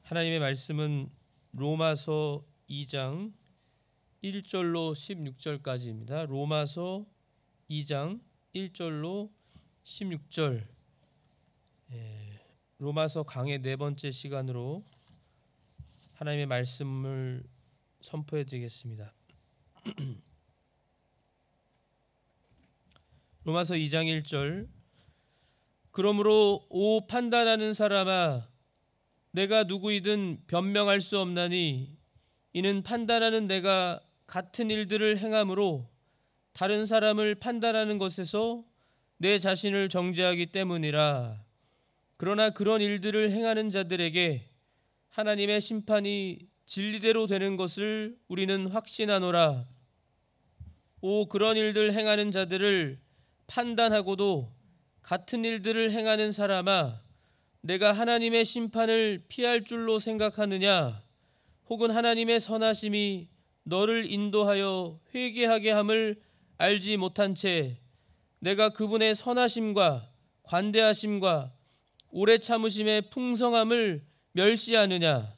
하나님의 말씀은 로마서 2장 1절로 16절까지입니다. 로마서 2장 1절로 16절. 로마서 강의 네 번째 시간으로 하나님의 말씀을 선포해 드리겠습니다. 로마서 2장 1절. 그러므로 오 판단하는 사람아, 내가 누구이든 변명할 수 없나니 이는 판단하는 내가 같은 일들을 행함으로 다른 사람을 판단하는 것에서 내 자신을 정죄하기 때문이라. 그러나 그런 일들을 행하는 자들에게 하나님의 심판이 진리대로 되는 것을 우리는 확신하노라. 오 그런 일들 행하는 자들을 판단하고도 같은 일들을 행하는 사람아, 내가 하나님의 심판을 피할 줄로 생각하느냐? 혹은 하나님의 선하심이 너를 인도하여 회개하게 함을 알지 못한 채 내가 그분의 선하심과 관대하심과 오래 참으심의 풍성함을 멸시하느냐?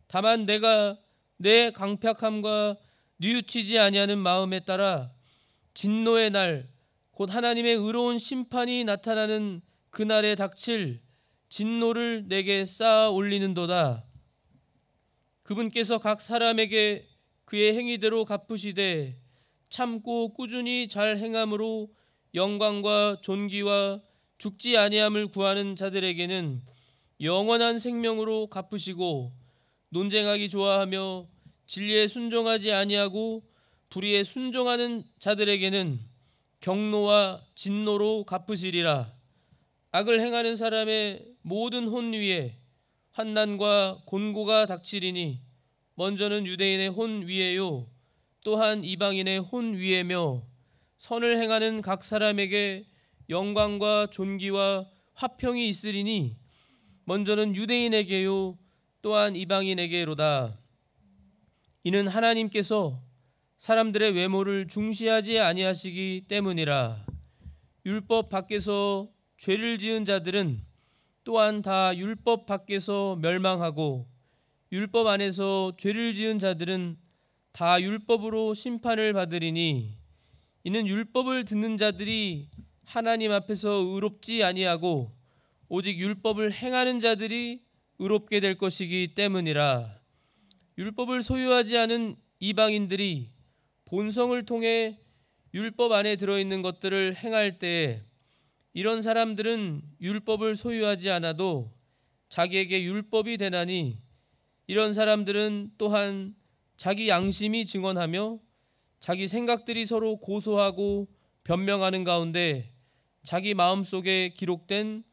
다만 내가 내 강팍함과 뉘우치지 아니하는 마음에 따라 진노의 날, 곧 하나님의 의로운 심판이 나타나는 그날에 닥칠 진노를 내게 쌓아 올리는도다. 그분께서 각 사람에게 그의 행위대로 갚으시되 참고 꾸준히 잘 행함으로 영광과 존귀와 죽지 아니함을 구하는 자들에게는 영원한 생명으로 갚으시고, 논쟁하기 좋아하며 진리에 순종하지 아니하고 불의에 순종하는 자들에게는 경노와 진노로 갚으시리라. 악을 행하는 사람의 모든 혼 위에 환난과 곤고가 닥치리니 먼저는 유대인의 혼 위에요 또한 이방인의 혼 위에며, 선을 행하는 각 사람에게 영광과 존귀와 화평이 있으리니 먼저는 유대인에게요 또한 이방인에게로다. 이는 하나님께서 사람들의 외모를 중시하지 아니하시기 때문이라. 율법 밖에서 죄를 지은 자들은 또한 다 율법 밖에서 멸망하고, 율법 안에서 죄를 지은 자들은 다 율법으로 심판을 받으리니 이는 율법을 듣는 자들이 하나님 앞에서 의롭지 아니하고 오직 율법을 행하는 자들이 의롭게 될 것이기 때문이라. 율법을 소유하지 않은 이방인들이 본성을 통해 율법 안에 들어있는 것들을 행할 때에 이런 사람들은 율법을 소유하지 않아도 자기에게 율법이 되나니, 이런 사람들은 또한 자기 양심이 증언하며 자기 생각들이 서로 고소하고 변명하는 가운데 자기 마음속에 기록된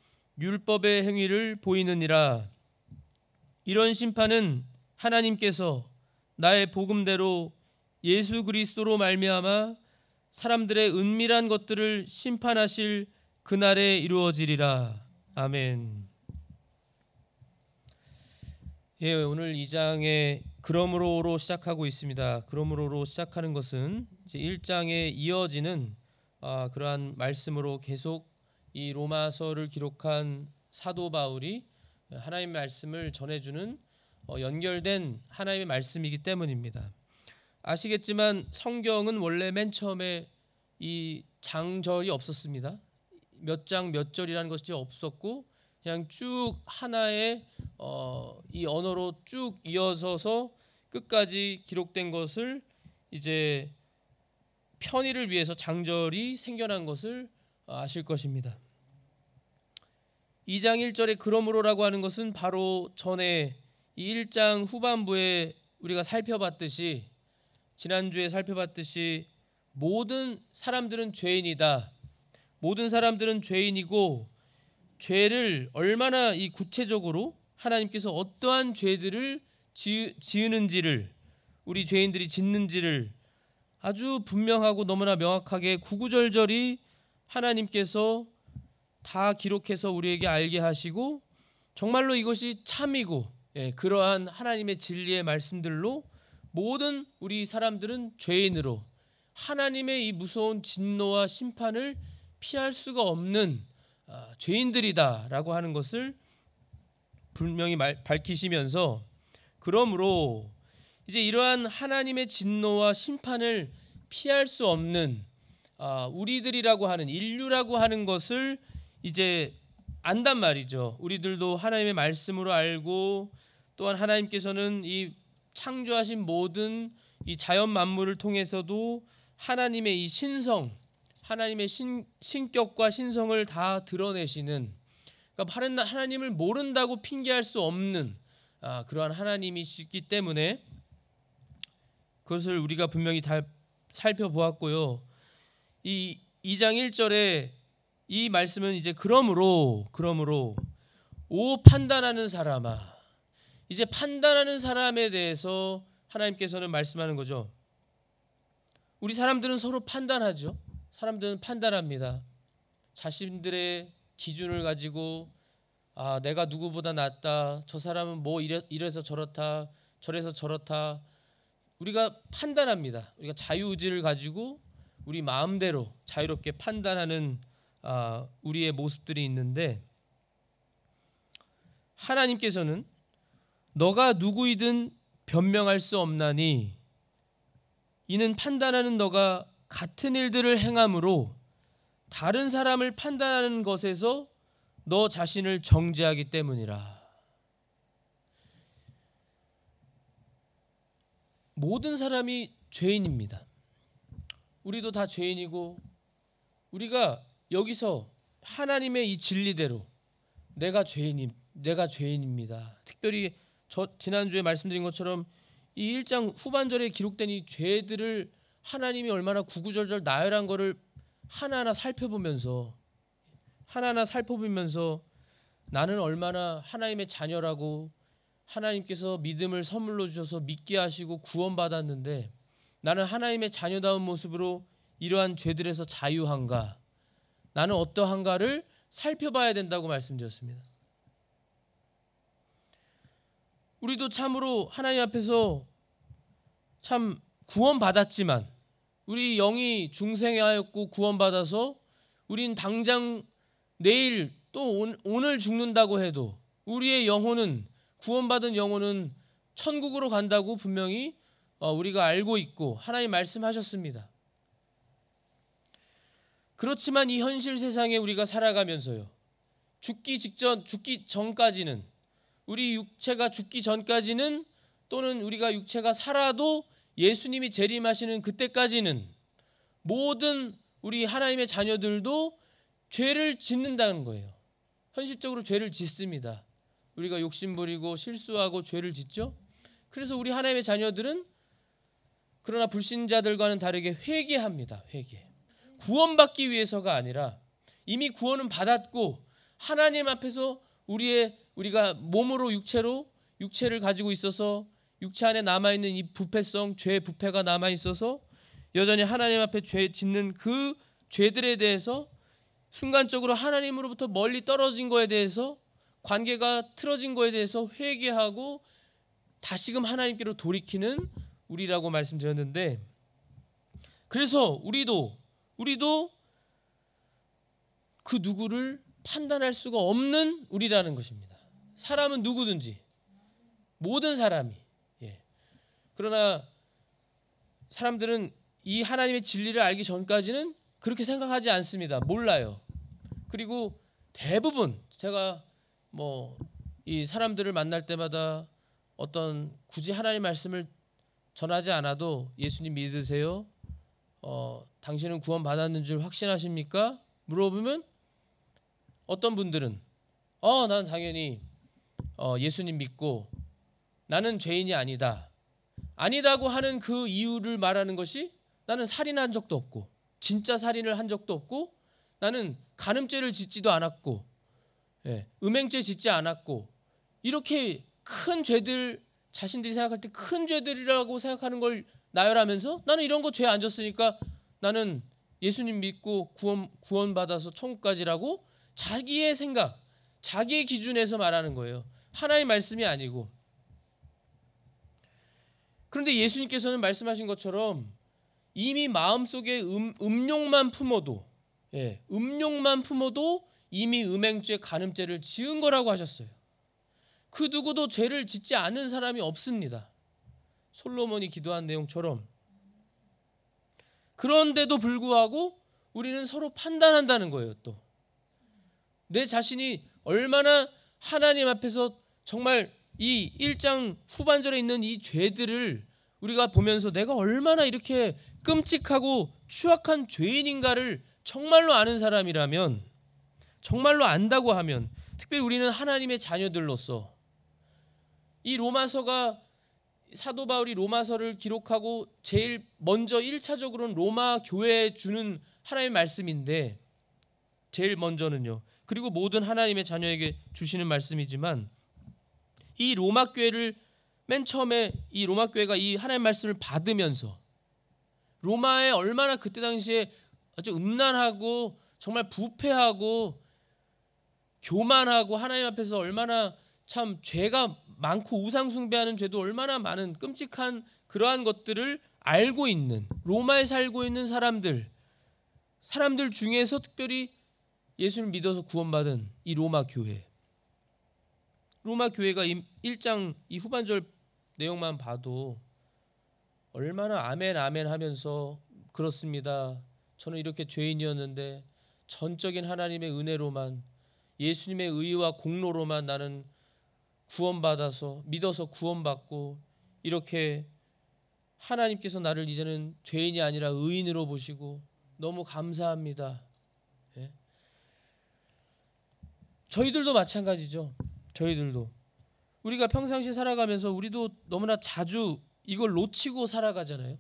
율법의 행위를 보이느니라. 이런 심판은 하나님께서 나의 복음대로 예수 그리스도로 말미암아 사람들의 은밀한 것들을 심판하실 그날에 이루어지리라. 아멘. 오늘 2장의 그러므로로 시작하고 있습니다. 그러므로로 시작하는 것은 이제 1장에 이어지는 그러한 말씀으로 계속 이 로마서를 기록한 사도 바울이 하나님의 말씀을 전해주는 연결된 하나님의 말씀이기 때문입니다. 아시겠지만 성경은 원래 맨 처음에 이 장절이 없었습니다. 몇 장 몇 절이라는 것이 없었고 그냥 쭉 하나의 이 언어로 쭉 이어져서 끝까지 기록된 것을 이제 편의를 위해서 장절이 생겨난 것을 아실 것입니다. 2장 1절에 그러므로라고 하는 것은 바로 전에 이 1장 후반부에 우리가 살펴봤듯이, 지난주에 살펴봤듯이 모든 사람들은 죄인이다. 모든 사람들은 죄인이고 죄를 얼마나 이 구체적으로 하나님께서 어떠한 죄들을 지으는지를, 우리 죄인들이 짓는지를 아주 분명하고 너무나 명확하게 구구절절히 하나님께서 다 기록해서 우리에게 알게 하시고, 정말로 이것이 참이고 그러한 하나님의 진리의 말씀들로 모든 우리 사람들은 죄인으로 하나님의 이 무서운 진노와 심판을 피할 수가 없는 죄인들이다라고 하는 것을 분명히 밝히시면서 그러므로 이제 이러한 하나님의 진노와 심판을 피할 수 없는 우리들이라고 하는 인류라고 하는 것을 이제 안단 말이죠. 우리들도 하나님의 말씀으로 알고 또한 하나님께서는 이 창조하신 모든 이 자연 만물을 통해서도 하나님의 이 신성, 하나님의 신격과 신성을 다 드러내시는, 그러니까 하나님을 모른다고 핑계할 수 없는 그러한 하나님이시기 때문에 그것을 우리가 분명히 다 살펴보았고요. 이 2장 1절에 이 말씀은 이제 그러므로 오 판단하는 사람아, 이제 판단하는 사람에 대해서 하나님께서는 말씀하는 거죠. 우리 사람들은 서로 판단하죠. 사람들은 판단합니다. 자신들의 기준을 가지고 내가 누구보다 낫다, 저 사람은 뭐 이래서 저렇다, 저래서 저렇다, 우리가 판단합니다. 우리가 자유의지를 가지고 우리 마음대로 자유롭게 판단하는 우리의 모습들이 있는데, 하나님께서는 너가 누구이든 변명할 수 없나니 이는 판단하는 너가 같은 일들을 행함으로 다른 사람을 판단하는 것에서 너 자신을 정죄하기 때문이라. 모든 사람이 죄인입니다. 우리도 다 죄인이고, 우리가 여기서 하나님의 이 진리대로 내가 죄인입니다. 특별히 지난주에 말씀드린 것처럼 이 1장 후반절에 기록된 이 죄들을 하나님이 얼마나 구구절절 나열한 거를 하나하나 살펴보면서 나는 얼마나 하나님의 자녀라고 하나님께서 믿음을 선물로 주셔서 믿게 하시고 구원받았는데 나는 하나님의 자녀다운 모습으로 이러한 죄들에서 자유한가, 나는 어떠한가를 살펴봐야 된다고 말씀드렸습니다. 우리도 참으로 하나님 앞에서 참 구원받았지만, 우리 영이 중생하였고 구원받아서 우린 당장 내일 또 오늘 죽는다고 해도 우리의 영혼은, 구원받은 영혼은 천국으로 간다고 분명히 우리가 알고 있고 하나님 말씀하셨습니다. 그렇지만 이 현실 세상에 우리가 살아가면서요, 죽기 전까지는, 우리 육체가 죽기 전까지는, 또는 우리가 육체가 살아도 예수님이 재림하시는 그때까지는 모든 우리 하나님의 자녀들도 죄를 짓는다는 거예요. 현실적으로 죄를 짓습니다. 우리가 욕심부리고 실수하고 죄를 짓죠. 그래서 우리 하나님의 자녀들은 그러나 불신자들과는 다르게 회개합니다. 구원받기 위해서가 아니라 이미 구원은 받았고 하나님 앞에서 우리가 몸으로 육체를 가지고 있어서 육체 안에 남아있는 이 부패성, 죄의 부패가 남아있어서 여전히 하나님 앞에 죄 짓는 그 죄들에 대해서 순간적으로 하나님으로부터 멀리 떨어진 거에 대해서, 관계가 틀어진 거에 대해서 회개하고 다시금 하나님께로 돌이키는 우리라고 말씀드렸는데, 그래서 우리도 그 누구를 판단할 수가 없는 우리라는 것입니다. 사람은 누구든지, 모든 사람이. 그러나 사람들은 이 하나님의 진리를 알기 전까지는 그렇게 생각하지 않습니다. 몰라요. 그리고 대부분 제가 이 사람들을 만날 때마다 굳이 하나님 말씀을 전하지 않아도 예수님 믿으세요? 당신은 구원 받았는 줄 확신하십니까? 물어보면 어떤 분들은 난 당연히 예수님 믿고 나는 죄인이 아니다고 하는 그 이유를 말하는 것이, 나는 살인한 적도 없고 진짜 살인을 한 적도 없고 나는 간음죄를 짓지도 않았고 음행죄 짓지 않았고, 이렇게 큰 죄들, 자신들이 생각할 때 큰 죄들이라고 생각하는 걸 나열하면서 나는 이런 거 죄 안 졌으니까 나는 예수님 믿고 구원받아서 천국까지라고 자기의 생각, 자기의 기준에서 말하는 거예요. 하나님의 말씀이 아니고. 그런데 예수님께서는 말씀하신 것처럼 이미 마음속에 음욕만 품어도 이미 음행죄, 간음죄를 지은 거라고 하셨어요. 그 누구도 죄를 짓지 않은 사람이 없습니다. 솔로몬이 기도한 내용처럼. 그런데도 불구하고 우리는 서로 판단한다는 거예요. 또 내 자신이 얼마나 하나님 앞에서 정말 이 1장 후반절에 있는 이 죄들을 우리가 보면서 내가 얼마나 이렇게 끔찍하고 추악한 죄인인가를 정말로 아는 사람이라면, 정말로 안다고 하면, 특별히 우리는 하나님의 자녀들로서 이 로마서가, 사도 바울이 로마서를 기록하고 제일 먼저 1차적으로는 로마 교회에 주는 하나님의 말씀인데, 제일 먼저는요, 그리고 모든 하나님의 자녀에게 주시는 말씀이지만, 이 로마 교회를 맨 처음에 이 로마 교회가 이 하나님의 말씀을 받으면서 로마에 얼마나 그때 당시에 아주 음란하고 정말 부패하고 교만하고 하나님 앞에서 얼마나 참 죄가 많고 우상 숭배하는 죄도 얼마나 많은 끔찍한 그러한 것들을 알고 있는, 로마에 살고 있는 사람들 중에서 특별히 예수를 믿어서 구원받은 이 로마 교회, 로마 교회가 1장 이 후반절 내용만 봐도 얼마나 아멘 아멘 하면서, 그렇습니다, 저는 이렇게 죄인이었는데 전적인 하나님의 은혜로만, 예수님의 의와 공로로만 나는 구원받아서, 믿어서 구원받고, 이렇게 하나님께서 나를 이제는 죄인이 아니라 의인으로 보시고 너무 감사합니다. 예? 저희들도 마찬가지죠. 저희들도 우리가 평상시 살아가면서 우리도 너무나 자주 이걸 놓치고 살아가잖아요.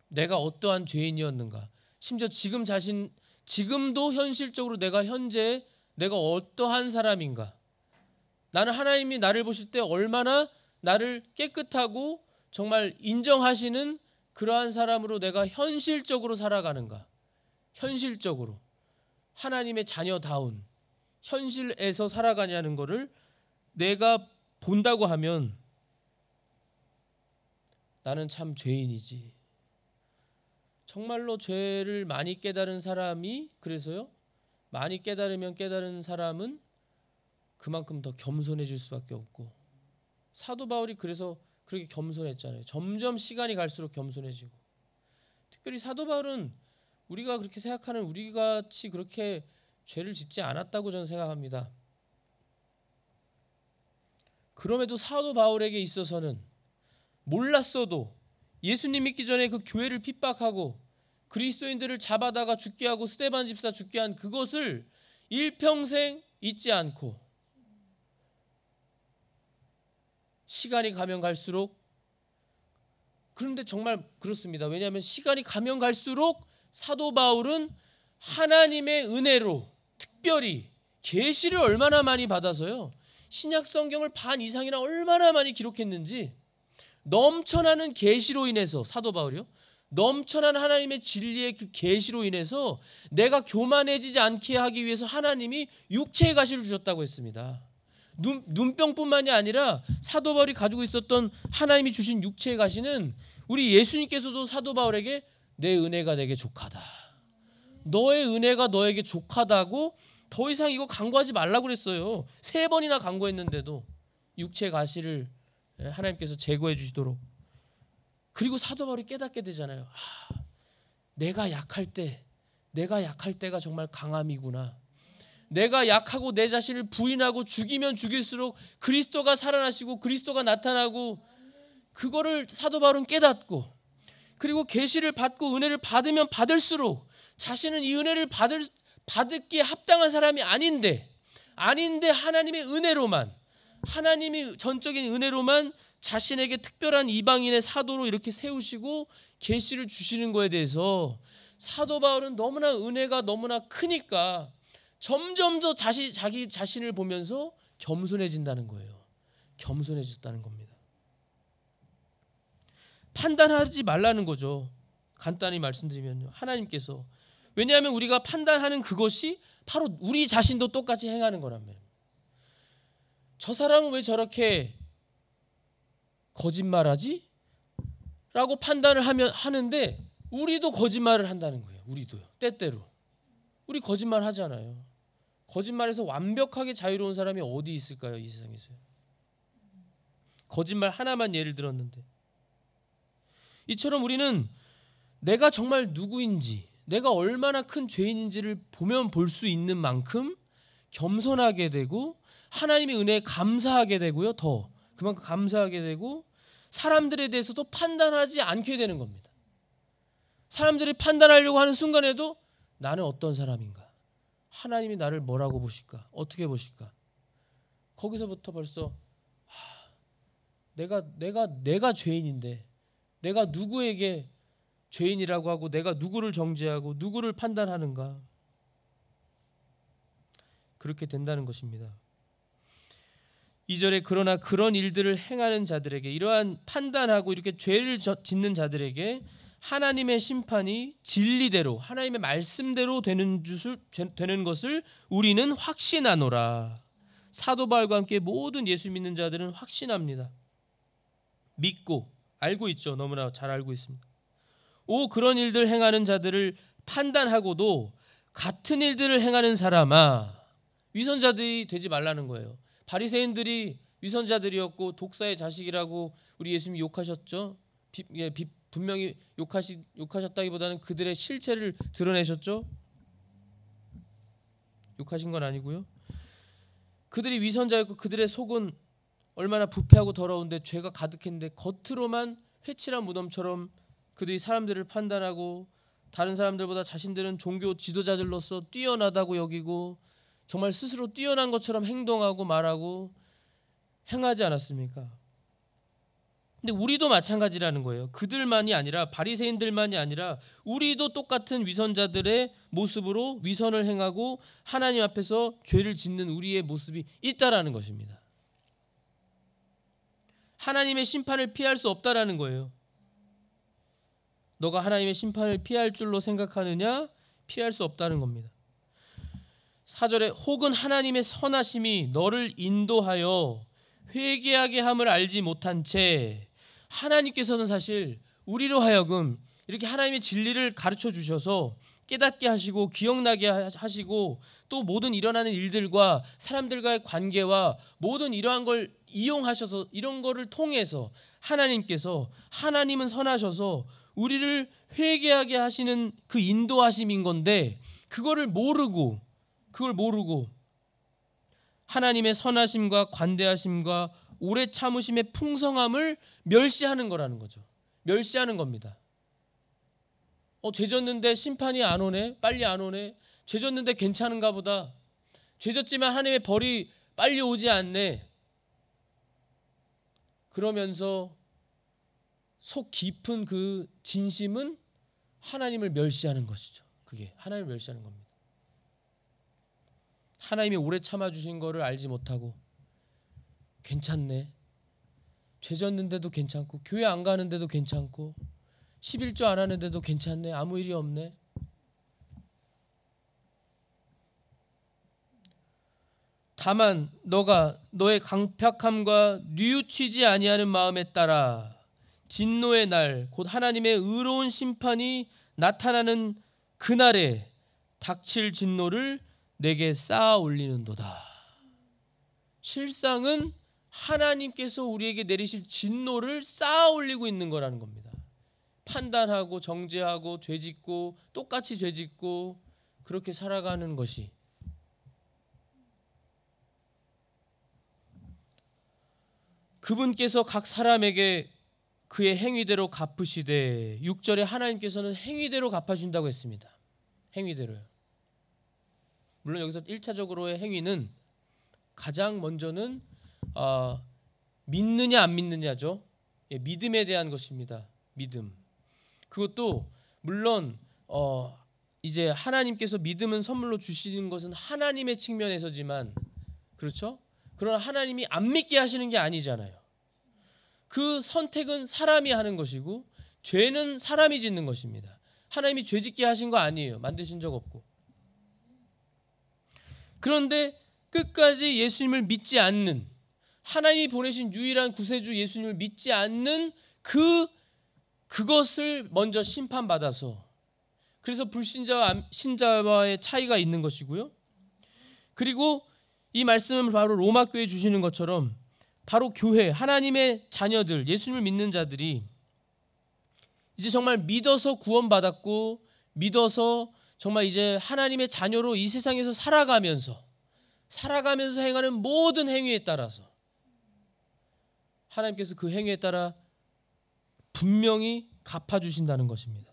내가 어떠한 죄인이었는가, 심지어 지금도 현실적으로 내가 현재 내가 어떠한 사람인가, 나는 하나님이 나를 보실 때 얼마나 나를 깨끗하고 정말 인정하시는 그러한 사람으로 내가 현실적으로 살아가는가, 현실적으로 하나님의 자녀다운 현실에서 살아가냐는 것을 내가 본다고 하면 나는 참 죄인이지. 정말로 죄를 많이 깨달은 사람이, 그래서요, 많이 깨달은 사람은 그만큼 더 겸손해질 수밖에 없고, 사도 바울이 그래서 그렇게 겸손했잖아요. 점점 시간이 갈수록 겸손해지고, 특별히 사도 바울은 우리가 그렇게 생각하는 우리같이 그렇게 죄를 짓지 않았다고 저는 생각합니다. 그럼에도 사도 바울에게 있어서는 몰랐어도 예수님 믿기 전에 그 교회를 핍박하고 그리스도인들을 잡아다가 죽게 하고 스데반 집사 죽게 한 그것을 일평생 잊지 않고, 시간이 가면 갈수록, 그런데 정말 그렇습니다. 왜냐하면 시간이 가면 갈수록 사도 바울은 하나님의 은혜로 특별히 계시를 얼마나 많이 받아서요, 신약 성경을 반 이상이나 얼마나 많이 기록했는지, 넘쳐나는 계시로 인해서, 사도 바울이요, 넘쳐나는 하나님의 진리의 그 계시로 인해서 내가 교만해지지 않게 하기 위해서 하나님이 육체의 가시를 주셨다고 했습니다. 눈병뿐만이 아니라 사도 바울이 가지고 있었던 하나님이 주신 육체의 가시는 우리 예수님께서도 사도 바울에게 내 은혜가 내게 족하다, 너의 은혜가 너에게 족하다고 더 이상 이거 강구하지 말라고 그랬어요. 3번이나 강구했는데도 육체의 가시를 하나님께서 제거해 주시도록. 그리고 사도 바울이 깨닫게 되잖아요. 내가 약할 때가 정말 강함이구나. 내가 약하고 내 자신을 부인하고 죽이면 죽일수록 그리스도가 살아나시고 그리스도가 나타나고, 그거를 사도 바울은 깨닫고, 그리고 계시를 받고 은혜를 받으면 받을수록 자신은 이 은혜를 받기에 합당한 사람이 아닌데 하나님의 은혜로만, 하나님이 전적인 은혜로만 자신에게 특별한 이방인의 사도로 이렇게 세우시고 계시를 주시는 거에 대해서 사도 바울은 너무나 은혜가 너무나 크니까 점점 더 자기 자신을 보면서 겸손해진다는 거예요. 겸손해졌다는 겁니다. 판단하지 말라는 거죠. 간단히 말씀드리면요, 하나님께서. 왜냐하면 우리가 판단하는 그것이 바로 우리 자신도 똑같이 행하는 거란 말이에요. 저 사람은 왜 저렇게 거짓말하지? 라고 판단을 하는데 우리도 거짓말을 한다는 거예요. 우리도요. 때때로. 우리 거짓말 하잖아요. 거짓말에서 완벽하게 자유로운 사람이 어디 있을까요? 이 세상에서요. 거짓말 하나만 예를 들었는데, 이처럼 우리는 내가 정말 누구인지, 내가 얼마나 큰 죄인인지를 보면 볼 수 있는 만큼 겸손하게 되고 하나님의 은혜에 감사하게 되고요. 더 그만큼 감사하게 되고 사람들에 대해서도 판단하지 않게 되는 겁니다. 사람들이 판단하려고 하는 순간에도 나는 어떤 사람인가? 하나님이 나를 뭐라고 보실까? 어떻게 보실까? 거기서부터 벌써 내가 죄인인데 내가 누구에게 죄인이라고 하고 내가 누구를 정죄하고 누구를 판단하는가? 그렇게 된다는 것입니다. 2절에 그러나 그런 일들을 행하는 자들에게, 이러한 판단하고 이렇게 죄를 짓는 자들에게 하나님의 심판이 진리대로 하나님의 말씀대로 되는 것을 우리는 확신하노라. 사도 바울과 함께 모든 예수 믿는 자들은 확신합니다. 믿고 알고 있죠. 너무나 잘 알고 있습니다. 그런 일들 행하는 자들을 판단하고도 같은 일들을 행하는 사람아, 위선자들이 되지 말라는 거예요. 바리새인들이 위선자들이었고 독사의 자식이라고 우리 예수님이 욕하셨죠. 분명히 욕하셨다기보다는 그들의 실체를 드러내셨죠. 욕하신 건 아니고요. 그들이 위선자였고 그들의 속은 얼마나 부패하고 더러운데 죄가 가득했는데 겉으로만 회칠한 무덤처럼 그들이 사람들을 판단하고 다른 사람들보다 자신들은 종교 지도자들로서 뛰어나다고 여기고 정말 스스로 뛰어난 것처럼 행동하고 말하고 행하지 않았습니까? 근데 우리도 마찬가지라는 거예요. 그들만이 아니라 바리새인들만이 아니라 우리도 똑같은 위선자들의 모습으로 위선을 행하고 하나님 앞에서 죄를 짓는 우리의 모습이 있다라는 것입니다. 하나님의 심판을 피할 수 없다라는 거예요. 너가 하나님의 심판을 피할 줄로 생각하느냐? 피할 수 없다는 겁니다. 4절에 혹은 하나님의 선하심이 너를 인도하여 회개하게 함을 알지 못한 채, 하나님께서는 사실 우리로 하여금 이렇게 하나님의 진리를 가르쳐 주셔서 깨닫게 하시고 기억나게 하시고 또 모든 일어나는 일들과 사람들과의 관계와 모든 이러한 걸 이용하셔서 이런 거를 통해서 하나님은 선하셔서 우리를 회개하게 하시는 그 인도하심인 건데 그걸 모르고 하나님의 선하심과 관대하심과 오래 참으심의 풍성함을 멸시하는 거라는 거죠. 멸시하는 겁니다. 죄 졌는데 심판이 안 오네. 빨리 안 오네. 죄 졌는데 괜찮은가 보다. 죄 졌지만 하나님의 벌이 빨리 오지 않네. 그러면서 속 깊은 그 진심은 하나님을 멸시하는 것이죠. 그게 하나님을 멸시하는 겁니다. 하나님이 오래 참아주신 거를 알지 못하고 괜찮네. 죄 졌는데도 괜찮고 교회 안 가는데도 괜찮고 11조 안 하는데도 괜찮네. 아무 일이 없네. 다만 너가 너의 강팍함과 뉘우치지 아니하는 마음에 따라 진노의 날 곧 하나님의 의로운 심판이 나타나는 그날에 닥칠 진노를 내게 쌓아 올리는도다. 실상은 하나님께서 우리에게 내리실 진노를 쌓아 올리고 있는 거라는 겁니다. 판단하고 정죄하고 죄짓고 똑같이 죄짓고 그렇게 살아가는 것이 그분께서 각 사람에게 그의 행위대로 갚으시되 6절에 하나님께서는 행위대로 갚아준다고 했습니다. 행위대로요. 물론 여기서 1차적으로의 행위는 가장 먼저는 믿느냐 안 믿느냐죠. 믿음에 대한 것입니다. 믿음. 그것도 물론 이제 하나님께서 믿음은 선물로 주시는 것은 하나님의 측면에서지만 그렇죠? 그러나 하나님이 안 믿게 하시는 게 아니잖아요. 그 선택은 사람이 하는 것이고 죄는 사람이 짓는 것입니다. 하나님이 죄 짓게 하신 거 아니에요. 만드신 적 없고. 그런데 끝까지 예수님을 믿지 않는, 하나님이 보내신 유일한 구세주 예수님을 믿지 않는 그것을 먼저 심판받아서, 그래서 불신자와 신자와의 차이가 있는 것이고요. 그리고 이 말씀을 바로 로마 교회에 주시는 것처럼 바로 교회, 하나님의 자녀들, 예수님을 믿는 자들이 이제 정말 믿어서 구원받았고 믿어서 정말 이제 하나님의 자녀로 이 세상에서 살아가면서 행하는 모든 행위에 따라서 하나님께서 그 행위에 따라 분명히 갚아주신다는 것입니다.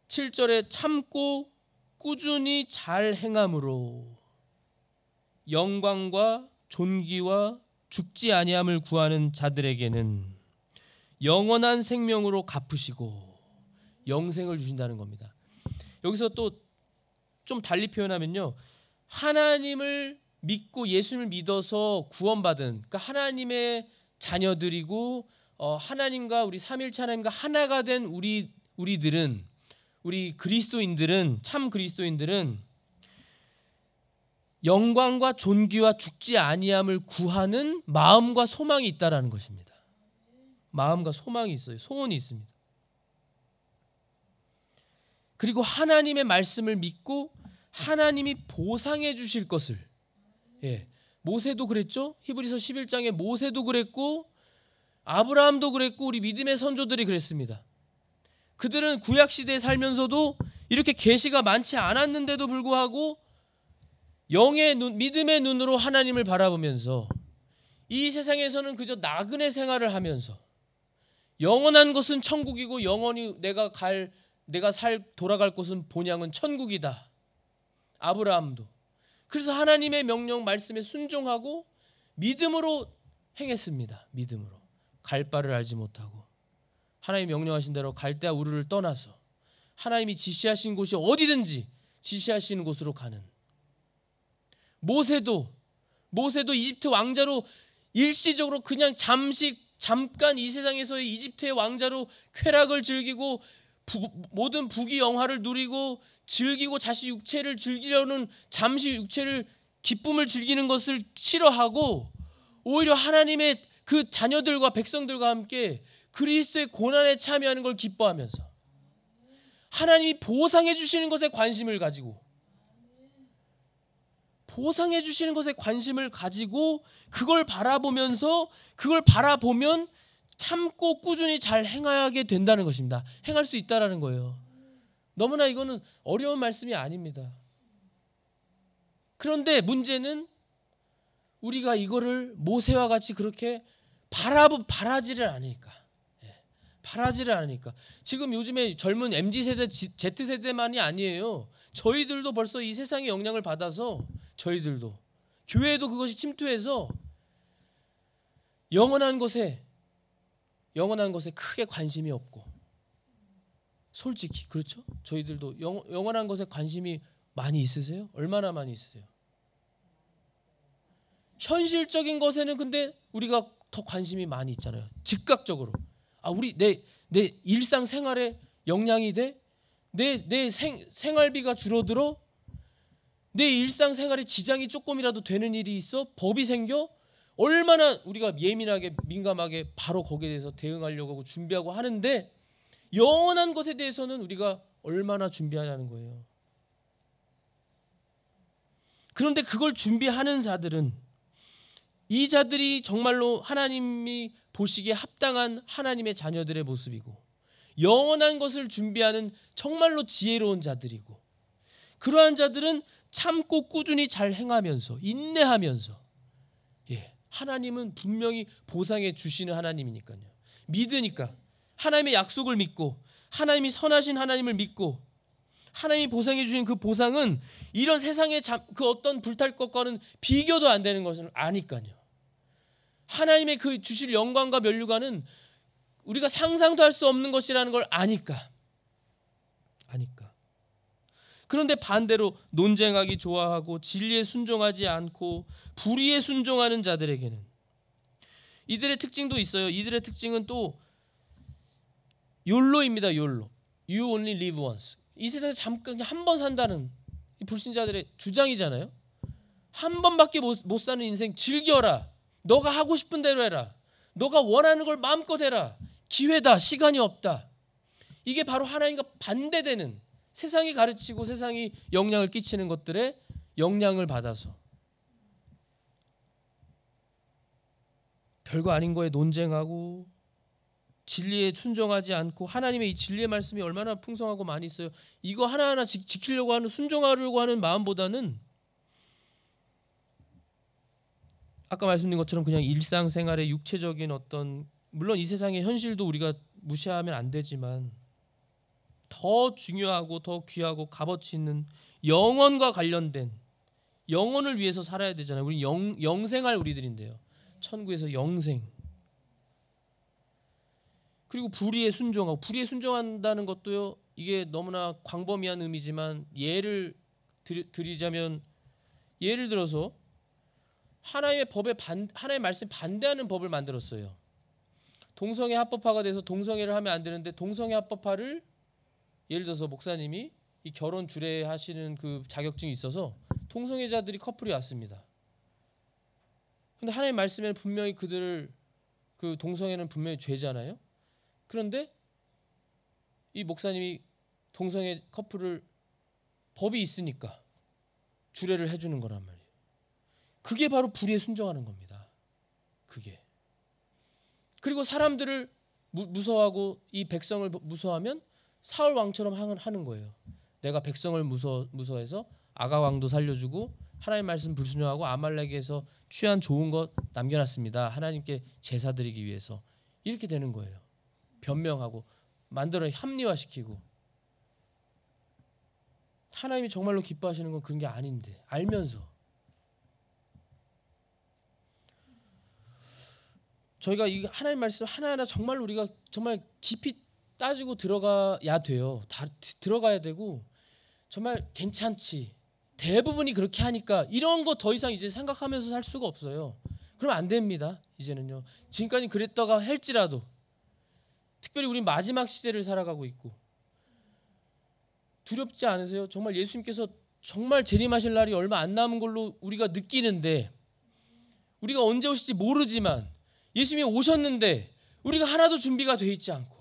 7절에 참고 꾸준히 잘 행함으로 영광과 존귀와 죽지 아니함을 구하는 자들에게는 영원한 생명으로 갚으시고 영생을 주신다는 겁니다. 여기서 또 좀 달리 표현하면요, 하나님을 믿고 예수님을 믿어서 구원받은, 그러니까 하나님의 자녀들이고 하나님과 우리 삼일체 하나님과 하나가 된 우리들은, 우리 그리스도인들은, 참 그리스도인들은 영광과 존귀와 죽지 아니함을 구하는 마음과 소망이 있다라는 것입니다. 마음과 소망이 있어요. 소원이 있습니다. 그리고 하나님의 말씀을 믿고 하나님이 보상해 주실 것을, 모세도 그랬죠. 히브리서 11장에 모세도 그랬고 아브라함도 그랬고 우리 믿음의 선조들이 그랬습니다. 그들은 구약시대에 살면서도 이렇게 계시가 많지 않았는데도 불구하고 영의 눈, 믿음의 눈으로 하나님을 바라보면서 이 세상에서는 그저 나그네 생활을 하면서 영원한 것은 천국이고 영원히 돌아갈 곳은 본향은 천국이다. 아브라함도. 그래서 하나님의 명령 말씀에 순종하고 믿음으로 행했습니다. 믿음으로. 갈 바를 알지 못하고 하나님이 명령하신 대로 갈대아 우르를 떠나서 하나님이 지시하신 곳이 어디든지 지시하시는 곳으로 가는. 모세도 이집트 왕자로 일시적으로 그냥 잠깐 이 세상에서의 이집트의 왕자로 쾌락을 즐기고 모든 부귀 영화를 누리고 즐기고 자신 육체를 즐기려는 잠시 육체를 기쁨을 즐기는 것을 싫어하고 오히려 하나님의 그 자녀들과 백성들과 함께 그리스도의 고난에 참여하는 걸 기뻐하면서 하나님이 보상해 주시는 것에 관심을 가지고 그걸 바라보면 참고 꾸준히 잘 행하게 된다는 것입니다. 행할 수 있다라는 거예요. 너무나 이거는 어려운 말씀이 아닙니다. 그런데 문제는 우리가 이거를 모세와 같이 그렇게 바라지를 않으니까. 지금 요즘에 젊은 MZ세대, Z세대만이 아니에요. 저희들도 벌써 이 세상의 영향을 받아서 저희들도 교회도 그것이 침투해서 영원한 것에 크게 관심이 없고, 솔직히 그렇죠? 저희들도 영원한 것에 관심이 많이 있으세요? 얼마나 많이 있으세요? 현실적인 것에는 근데 우리가 더 관심이 많이 있잖아요. 즉각적으로. 우리 내 일상생활에 영향이 돼? 내 생활비가 줄어들어? 내 일상생활에 지장이 조금이라도 되는 일이 있어? 법이 생겨? 얼마나 우리가 예민하게 민감하게 바로 거기에 대해서 대응하려고 하고 준비하고 하는데 영원한 것에 대해서는 우리가 얼마나 준비하냐는 거예요. 그런데 그걸 준비하는 자들은 이 자들이 정말로 하나님이 보시기에 합당한 하나님의 자녀들의 모습이고 영원한 것을 준비하는 정말로 지혜로운 자들이고 그러한 자들은 참고 꾸준히 잘 행하면서 인내하면서 하나님은 분명히 보상해 주시는 하나님이니까요. 믿으니까 하나님의 약속을 믿고 하나님이 선하신 하나님을 믿고 하나님이 보상해 주신 그 보상은 이런 세상의 그 어떤 불탈 것과는 비교도 안 되는 것을 아니까요. 하나님의 그 주실 영광과 면류관은 우리가 상상도 할 수 없는 것이라는 걸 아니까. 그런데 반대로 논쟁하기 좋아하고 진리에 순종하지 않고 불의에 순종하는 자들에게는 이들의 특징도 있어요. 이들의 특징은 또 욜로입니다. 욜로. You only live once. 이 세상에 잠깐 한 번 산다는 이 불신자들의 주장이잖아요. 한 번밖에 못 사는 인생 즐겨라. 너가 하고 싶은 대로 해라. 너가 원하는 걸 마음껏 해라. 기회다. 시간이 없다. 이게 바로 하나님과 반대되는 세상이 가르치고 세상이 영향을 끼치는 것들의 영향을 받아서 별거 아닌 거에 논쟁하고 진리에 순종하지 않고, 하나님의 이 진리의 말씀이 얼마나 풍성하고 많이 있어요. 이거 하나하나 지키려고 하는, 순종하려고 하는 마음보다는 아까 말씀드린 것처럼 그냥 일상생활의 육체적인 어떤, 물론 이 세상의 현실도 우리가 무시하면 안 되지만 더 중요하고 더 귀하고 값어치 있는 영혼과 관련된, 영혼을 위해서 살아야 되잖아요. 우리 영생할 우리들인데요. 천국에서 영생. 그리고 불의에 순종하고, 불의에 순종한다는 것도요, 이게 너무나 광범위한 의미지만 예를 드리자면, 예를 들어서 하나님의 법에 하나님의 말씀에 반대하는 법을 만들었어요. 동성애 합법화가 돼서 동성애를 하면 안 되는데, 동성애 합법화를 예를 들어서 목사님이 이 결혼 주례하시는 그 자격증이 있어서 동성애자들이 커플이 왔습니다. 근데 하나님의 말씀에는 분명히 그 동성애는 분명히 죄잖아요. 그런데 이 목사님이 동성애 커플을 법이 있으니까 주례를 해주는 거란 말이에요. 그게 바로 불의에 순종하는 겁니다. 그게. 그리고 사람들을 무서워하고 이 백성을 무서워하면 사울 왕처럼 하는 거예요. 내가 백성을 무서워해서 아가 왕도 살려주고 하나님 말씀 불순종하고 아말렉에서 취한 좋은 것 남겨놨습니다. 하나님께 제사 드리기 위해서. 이렇게 되는 거예요. 변명하고 만들어 합리화시키고. 하나님이 정말로 기뻐하시는 건 그런 게 아닌데 알면서. 저희가 이 하나님 말씀 하나하나 정말 우리가 정말 깊이 따지고 들어가야 돼요. 다 들어가야 되고, 정말 괜찮지, 대부분이 그렇게 하니까 이런 거 더 이상 이제 생각하면서 살 수가 없어요. 그러면 안 됩니다. 이제는요. 지금까지 그랬다가 할지라도, 특별히 우리 마지막 시대를 살아가고 있고, 두렵지 않으세요? 정말 예수님께서 정말 재림하실 날이 얼마 안 남은 걸로 우리가 느끼는데, 우리가 언제 오실지 모르지만 예수님이 오셨는데 우리가 하나도 준비가 돼 있지 않고,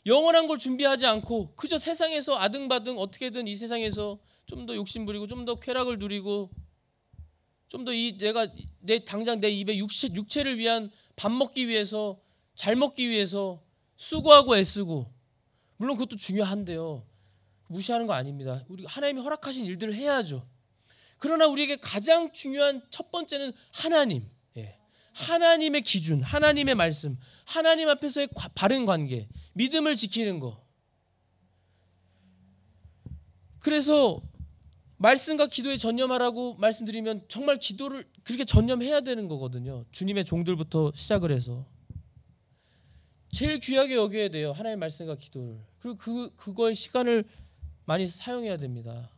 영원한 걸 준비하지 않고 그저 세상에서 아등바등 어떻게든 이 세상에서 좀 더 욕심 부리고 좀 더 쾌락을 누리고 좀 더 당장 내 입에 육체를 위한 밥 먹기 위해서, 잘 먹기 위해서 수고하고 애쓰고, 물론 그것도 중요한데요. 무시하는 거 아닙니다. 우리 하나님이 허락하신 일들을 해야죠. 그러나 우리에게 가장 중요한 첫 번째는 하나님. 하나님의 기준, 하나님의 말씀, 하나님 앞에서의 바른 관계, 믿음을 지키는 거. 그래서 말씀과 기도에 전념하라고 말씀드리면 정말 기도를 그렇게 전념해야 되는 거거든요. 주님의 종들부터 시작을 해서 제일 귀하게 여겨야 돼요. 하나님의 말씀과 기도를. 그리고 그거에 시간을 많이 사용해야 됩니다.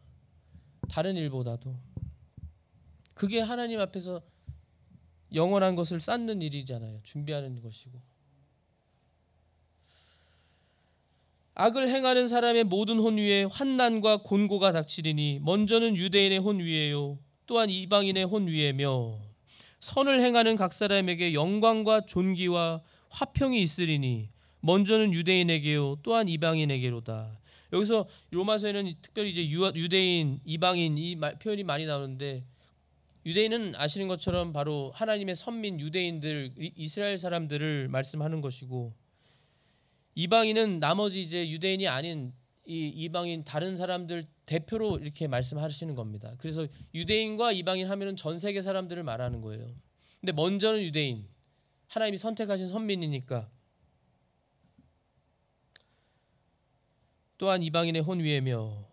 다른 일보다도. 그게 하나님 앞에서 영원한 것을 쌓는 일이잖아요. 준비하는 것이고. 악을 행하는 사람의 모든 혼 위에 환난과 곤고가 닥치리니 먼저는 유대인의 혼 위에요 또한 이방인의 혼 위에며 선을 행하는 각 사람에게 영광과 존귀와 화평이 있으리니 먼저는 유대인에게요 또한 이방인에게로다. 여기서 로마서에는 특별히 이제 유대인, 이방인 이 표현이 많이 나오는데, 유대인은 아시는 것처럼 바로 하나님의 선민 유대인들, 이스라엘 사람들을 말씀하는 것이고, 이방인은 나머지 이제 유대인이 아닌 이 이방인 다른 사람들 대표로 이렇게 말씀하시는 겁니다. 그래서 유대인과 이방인 하면은 전 세계 사람들을 말하는 거예요. 근데 먼저는 유대인, 하나님이 선택하신 선민이니까. 또한 이방인의 혼 위에며,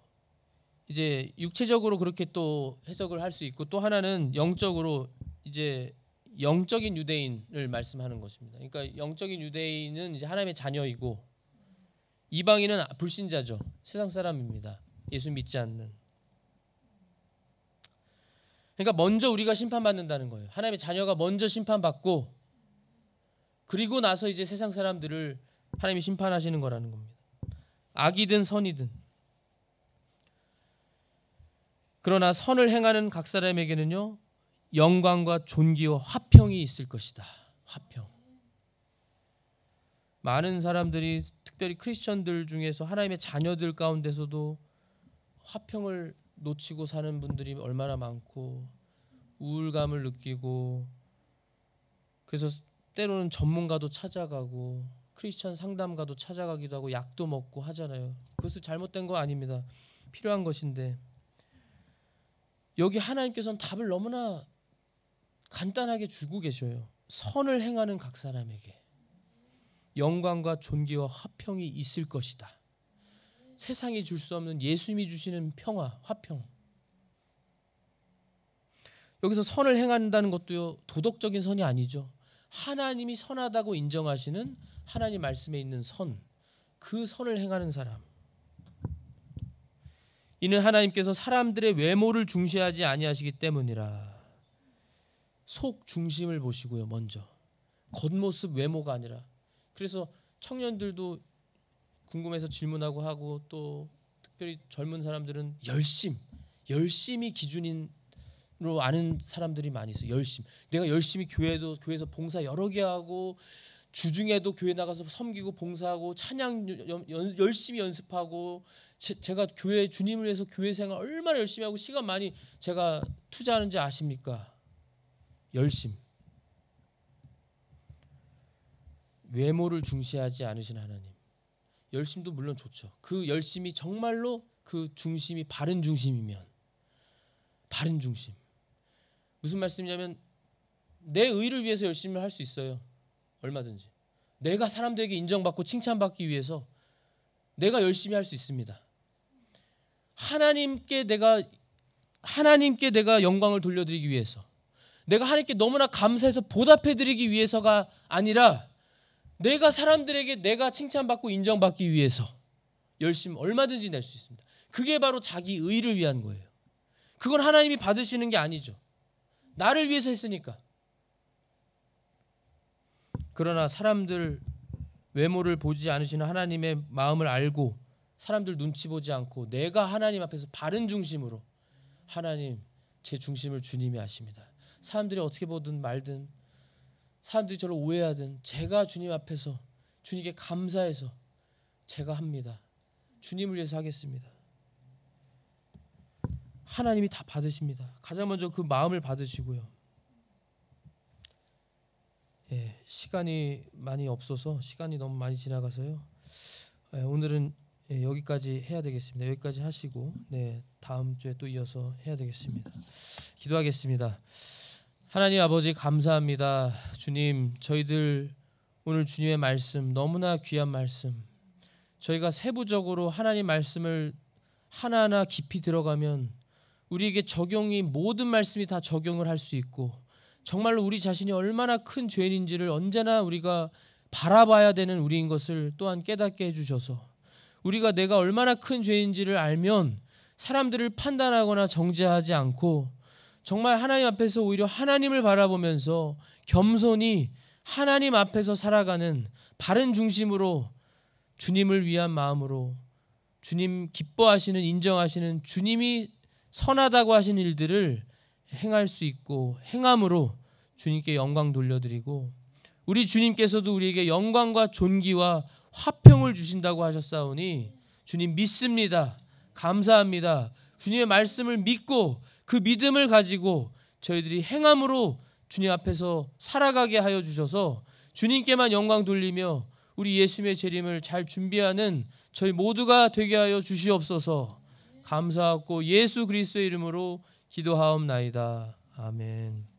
이제 육체적으로 그렇게 또 해석을 할 수 있고, 또 하나는 영적으로 이제 영적인 유대인을 말씀하는 것입니다. 그러니까 영적인 유대인은 이제 하나님의 자녀이고, 이방인은 불신자죠. 세상 사람입니다. 예수 믿지 않는. 그러니까 먼저 우리가 심판받는다는 거예요. 하나님의 자녀가 먼저 심판받고, 그리고 나서 이제 세상 사람들을 하나님이 심판하시는 거라는 겁니다. 악이든 선이든. 그러나 선을 행하는 각 사람에게는요, 영광과 존귀와 화평이 있을 것이다. 화평. 많은 사람들이 특별히 크리스천들 중에서 하나님의 자녀들 가운데서도 화평을 놓치고 사는 분들이 얼마나 많고 우울감을 느끼고, 그래서 때로는 전문가도 찾아가고 크리스천 상담가도 찾아가기도 하고 약도 먹고 하잖아요. 그것은 잘못된 거 아닙니다. 필요한 것인데, 여기 하나님께서는 답을 너무나 간단하게 주고 계셔요. 선을 행하는 각 사람에게 영광과 존귀와 화평이 있을 것이다. 세상이 줄 수 없는 예수님이 주시는 평화, 화평. 여기서 선을 행한다는 것도요, 도덕적인 선이 아니죠. 하나님이 선하다고 인정하시는 하나님 말씀에 있는 선, 그 선을 행하는 사람. 이는 하나님께서 사람들의 외모를 중시하지 아니하시기 때문이라. 속 중심을 보시고요. 먼저 겉모습 외모가 아니라. 그래서 청년들도 궁금해서 질문하고 하고, 또 특별히 젊은 사람들은 열심이 기준으로 아는 사람들이 많이 있어요. 내가 열심히 교회에서 봉사 여러 개 하고, 주중에도 교회 나가서 섬기고 봉사하고 찬양 열심히 연습하고, 제가 교회 주님을 위해서 교회 생활 얼마나 열심히 하고 시간 많이 제가 투자하는지 아십니까? 외모를 중시하지 않으신 하나님. 열심도 물론 좋죠. 그 열심이 정말로 그 중심이 바른 중심이면, 바른 중심. 무슨 말씀이냐면, 내 의를 위해서 열심히 할 수 있어요. 얼마든지. 내가 사람들에게 인정받고 칭찬받기 위해서 내가 열심히 할 수 있습니다. 하나님께 내가 영광을 돌려드리기 위해서, 내가 하나님께 너무나 감사해서 보답해드리기 위해서가 아니라, 내가 사람들에게 내가 칭찬받고 인정받기 위해서 열심 얼마든지 낼 수 있습니다. 그게 바로 자기 의를 위한 거예요. 그건 하나님이 받으시는 게 아니죠. 나를 위해서 했으니까. 그러나 사람들 외모를 보지 않으시는 하나님의 마음을 알고, 사람들 눈치 보지 않고 내가 하나님 앞에서 바른 중심으로, 하나님 제 중심을 주님이 아십니다. 사람들이 어떻게 보든 말든, 사람들이 저를 오해하든, 제가 주님 앞에서 주님께 감사해서 제가 합니다. 주님을 위해서 하겠습니다. 하나님이 다 받으십니다. 가장 먼저 그 마음을 받으시고요. 시간이 많이 없어서, 시간이 너무 많이 지나가서요. 오늘은 여기까지 해야 되겠습니다. 여기까지 하시고, 다음 주에 또 이어서 해야 되겠습니다. 기도하겠습니다. 하나님 아버지, 감사합니다. 주님, 저희들 오늘 주님의 말씀, 너무나 귀한 말씀, 저희가 세부적으로 하나님 말씀을 하나하나 깊이 들어가면 우리에게 적용이, 모든 말씀이 다 적용을 할 수 있고, 정말로 우리 자신이 얼마나 큰 죄인인지를 언제나 우리가 바라봐야 되는 우리인 것을 또한 깨닫게 해주셔서, 우리가 내가 얼마나 큰 죄인지를 알면 사람들을 판단하거나 정죄하지 않고, 정말 하나님 앞에서 오히려 하나님을 바라보면서 겸손히 하나님 앞에서 살아가는 바른 중심으로, 주님을 위한 마음으로, 주님 기뻐하시는, 인정하시는, 주님이 선하다고 하신 일들을 행할 수 있고, 행함으로 주님께 영광 돌려드리고, 우리 주님께서도 우리에게 영광과 존귀와 화평을 주신다고 하셨사오니 주님 믿습니다. 감사합니다. 주님의 말씀을 믿고 그 믿음을 가지고 저희들이 행함으로 주님 앞에서 살아가게 하여 주셔서 주님께만 영광 돌리며 우리 예수님의 재림을 잘 준비하는 저희 모두가 되게 하여 주시옵소서. 감사하고 예수 그리스도의 이름으로 기도하옵나이다. 아멘.